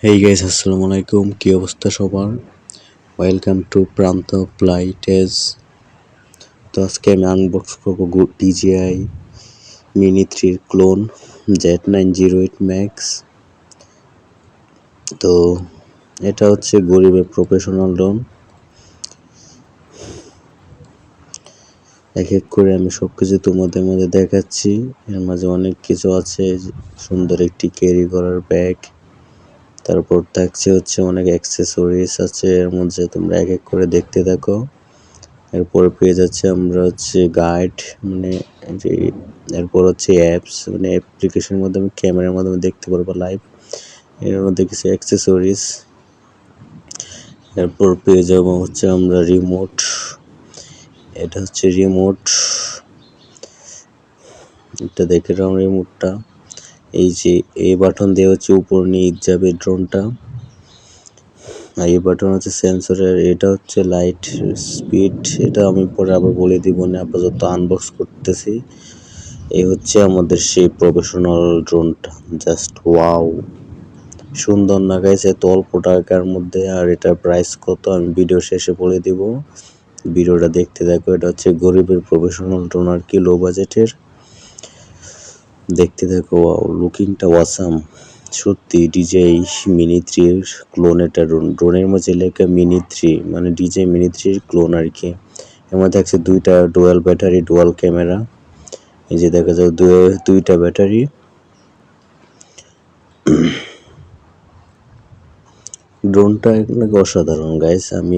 Hey guys, আসসালামু আলাইকুম। কি অবস্থা সবার? ওয়েলকাম টু প্রান্ত ফ্লাইটেজ। তো আজকে আমি আনবক্স করবো DJI mini 3 clone Z908 max. তো এটা হচ্ছে গরিবের প্রফেশনাল ড্রোন। এক এক করে আমি সবকিছু তোমাদের মধ্যে দেখাচ্ছি। এর মাঝে অনেক কিছু আছে, সুন্দর একটি ক্যারি করার ব্যাগ, তারপর থাকছে হচ্ছে অনেক অ্যাক্সেসরিজ আছে। এর মধ্যে তোমরা এক এক করে দেখতে থাকো। এরপর পেয়ে যাচ্ছে আমরা হচ্ছে গাইড, মানে যে এরপর হচ্ছে অ্যাপস, মানে অ্যাপ্লিকেশনের মাধ্যমে ক্যামেরার মাধ্যমে দেখতে পারবো লাইভ। এর মধ্যে কিছু অ্যাক্সেসরিজ। এরপর পেয়ে যাব হচ্ছে আমরা রিমোট। এটা হচ্ছে রিমোট, এটা দেখে নাও রিমোটটা। এই যে এই বাটন দিয়ে হচ্ছে উপর নিয়ে যাবে ড্রোনটা, আর এই বাটন হচ্ছে সেন্সরের। এটা হচ্ছে লাইট স্পিড, এটা আমি পরে আবার বলে দিব না, আপাতত আনবক্স করতেছি। এই হচ্ছে আমাদের সেই প্রফেশনাল ড্রোনটা। জাস্ট ওয়াও, সুন্দর না গাইছে এত অল্প টাকার মধ্যে। আর এটার প্রাইস কত আমি ভিডিও শেষে বলে দিব, ভিডিওটা দেখতে থাকো। এটা হচ্ছে গরিবের প্রফেশনাল ড্রোন আর কি, লো বাজেটের। দেখতে থাকো। ওয়াও, লুকিংটা ওয়াসাম সত্যি। DJI মিনি 3 এর ক্লোন। এটা ড্রোনের মধ্যে লেখা মিনি 3, মানে DJI মিনি 3 এর ক্লোন আর কি। এর মধ্যে আছে দুইটা ডুয়াল ব্যাটারি, ডুয়াল ক্যামেরা। এই যে দেখা যায় দুইটা ব্যাটারি। ড্রোনটা নাকি অসাধারণ গাইস। আমি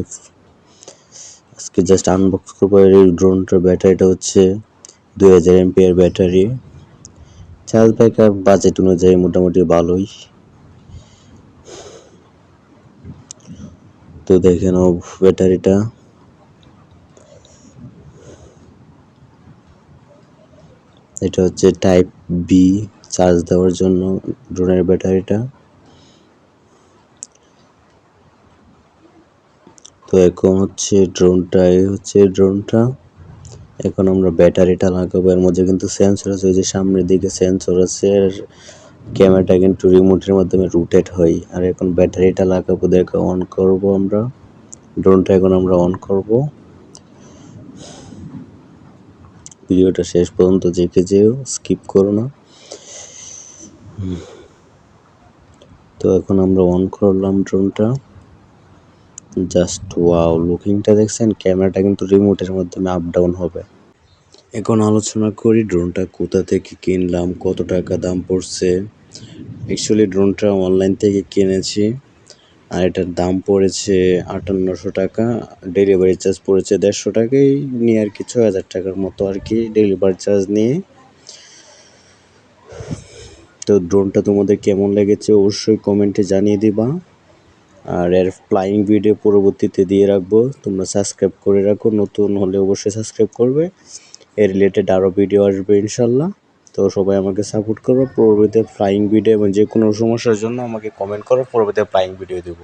আজকে জাস্ট আনবক্স করবো। এই ড্রোনটার ব্যাটারিটা হচ্ছে 2000 mAh battery. Charge backup budget অনুযায়ী মোটামুটি ভালোই। তো দেখে নাও ব্যাটারিটা। এটা হচ্ছে টাইপ বি চার্জ দেওয়ার জন্য ড্রোনের ব্যাটারিটা। তো এখন হচ্ছে ড্রোনটা এখন আমরা ব্যাটারিটা লাগাবো। এর মধ্যে কিন্তু সেন্সর আছে, ওই যে সামনের দিকে সেন্সর আছে। আর ক্যামেরাটা কিন্তু রিমোটের মাধ্যমে রোটেট হয়। আর এখন ব্যাটারিটা লাগাবো, দেখো অন করব আমরা ড্রোনটা। এখন আমরা অন করব। ভিডিওটা শেষ পর্যন্ত দেখে যেও, স্কিপ করো না। তো এখন আমরা অন করলাম ড্রোনটা। জাস্ট ওয়াও, লুকিংটা দেখছেন? ক্যামেরাটা কিন্তু রিমোটের মাধ্যমে আপ ডাউন হবে। এখন আলোচনা করি ড্রোনটা কোথা থেকে কিনলাম, কত টাকা দাম পড়ছে। অ্যাকচুয়ালি ড্রোনটা অনলাইন থেকে কিনেছি, আর এটার দাম পড়েছে 5800 টাকা। ডেলিভারি চার্জ পড়েছে 150 টাকাই নিয়ে আর কি, 6000 টাকার মতো আর কি ডেলিভারি চার্জ নিয়ে। তো ড্রোনটা তোমাদের কেমন লেগেছে অবশ্যই কমেন্টে জানিয়ে দিবা। আর এর ফ্লাইং ভিডিও পরবর্তীতে দিয়ে রাখবো, তোমরা সাবস্ক্রাইব করে রাখো। নতুন হলে অবশ্যই সাবস্ক্রাইব করবে। এর রিলেটেড আরও ভিডিও আসবে ইনশাল্লাহ। তো সবাই আমাকে সাপোর্ট করো। পরবর্তীতে ফ্লাইং ভিডিও এবং যে কোনো সমস্যার জন্য আমাকে কমেন্ট করো, পরবর্তীতে ফ্লাইং ভিডিও দেবো।